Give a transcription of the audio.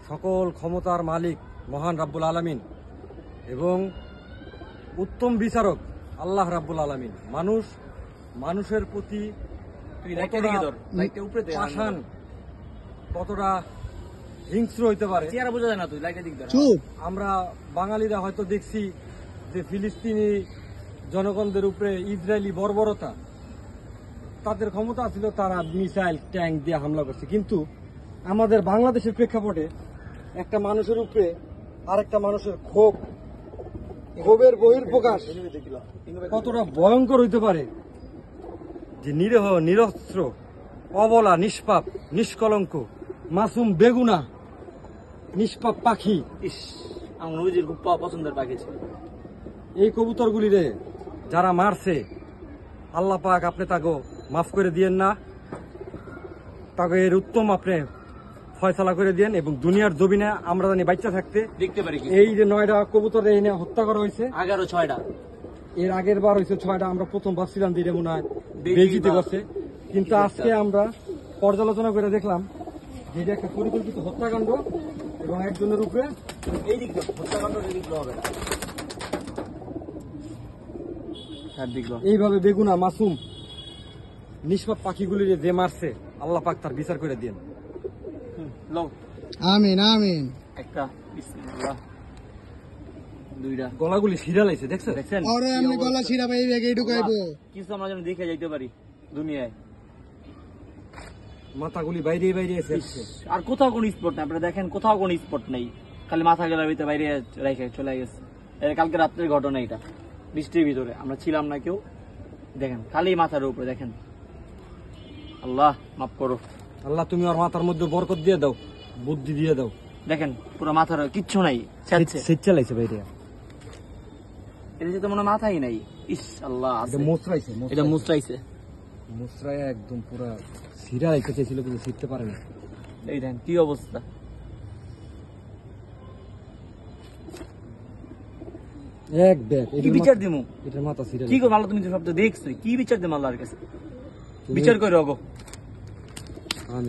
সকল ক্ষমতার মালিক মহান রাব্বুল আলামিন এবং উত্তম বিচারক আল্লাহ রাব্বুল আলামিন মানুষের প্রতি পাষাণ, কতটা হিংস্র হইতে পারে আমরা বাঙালিরা হয়তো দেখছি যে ফিলিস্তিনি জনগণদের উপরে ইসরায়েলি বর্বরতা, তাদের ক্ষমতা ছিল, তারা মিসাইল ট্যাঙ্ক দিয়ে হামলা করছে, কিন্তু আমাদের বাংলাদেশের প্রেক্ষাপটে একটা মানুষের উপরে আরেকটা মানুষের ক্ষোভের বহিঃপ্রকাশ কতটা ভয়ঙ্কর হইতে পারে, যে নিরীহ নিরস্ত্র অবলা নিষ্পাপ নিষ্কলঙ্ক মাসুম বেগুনা নিষ্পাপ পাখি, আমার খুব পছন্দের পাখি ছিল। এই কবুতরগুলিরে যারা মারছে, আল্লাহ পাক আপনি তাকে মাফ করে দিয়েন না, তাকে এর উত্তম আপনি ফয়সালা করে দিয়েন এবং দুনিয়ার জমিনে আমরা জানি বাচ্চা থাকতে দেখতে পারি। এই যে 9টা কবুতর এনে হত্যা করা হয়েছে, 6টা এর আগের বার হয়েছে 6টা, আমরা প্রথম ভাবছিলাম যে মনে হয় বেজিতে করছে, কিন্তু আজকে আমরা পর্যালোচনা করে দেখলাম যে এটা একটা পরিকল্পিত হত্যাকাণ্ড এবং একজনের উপরে এই দিক হত্যাকাণ্ড হবে না। এইভাবে বেগুনা মাসুম নিষ্পাপ পাখিগুলির যে মারছে, আল্লাহ পাক তার বিচার করে দিন। আমিন আমিন। একটা বিসমিল্লাহ, 2টা গলাগুলি ছিঁড়া লাইছে, দেখছেন? আরে আমি গলা ছিঁড়া পাই ব্যাগে ঢুকাইবো কিছু আমরা যেন দেখে যাইতে পারি দুনিয়ায়। মাথাগুলি বাইরে বাইরে এসে আর কোথাও কোন স্পট নাই, আপনারা দেখেন কোথাও কোন স্পট নেই, খালি মাথা গেলার ভিতরে বাইরে রেখে চলে গেছে। কালকে রাত্রের ঘটনা এটা, বৃষ্টির ভিতরে আমরা ছিলাম না কেউ, দেখেন খালি মাথার উপরে দেখেন। আল্লাহ মাফ করো, আল্লাহ তুমি ওর মাথার মধ্যে বরকত দিয়ে দাও, বুদ্ধি দিয়ে দাও। দেখেন পুরো মাথার কিচ্ছু নাই, সেচ্চা লাইছে বাইরে, এটা তো মনে মাথাই নাই। ইস আল্লাহ, মুচরাইছে, এটা মুচরাইছে, মুচরাইয়া একদম পুরা ছিঁড়া লাইতে চাইছিল কিন্তু ছিঁড়তে পারে না। এই দেখেন কি অবস্থা। এক ব্যাগ কি বিচার দিমু, এটার মাথা ছিঁড়া কি করবো? আল্লাহ তুমি তো সব তো দেখছোই, কি বিচার দিমু আল্লাহর কাছে? বিচার করে রগো। আমিন।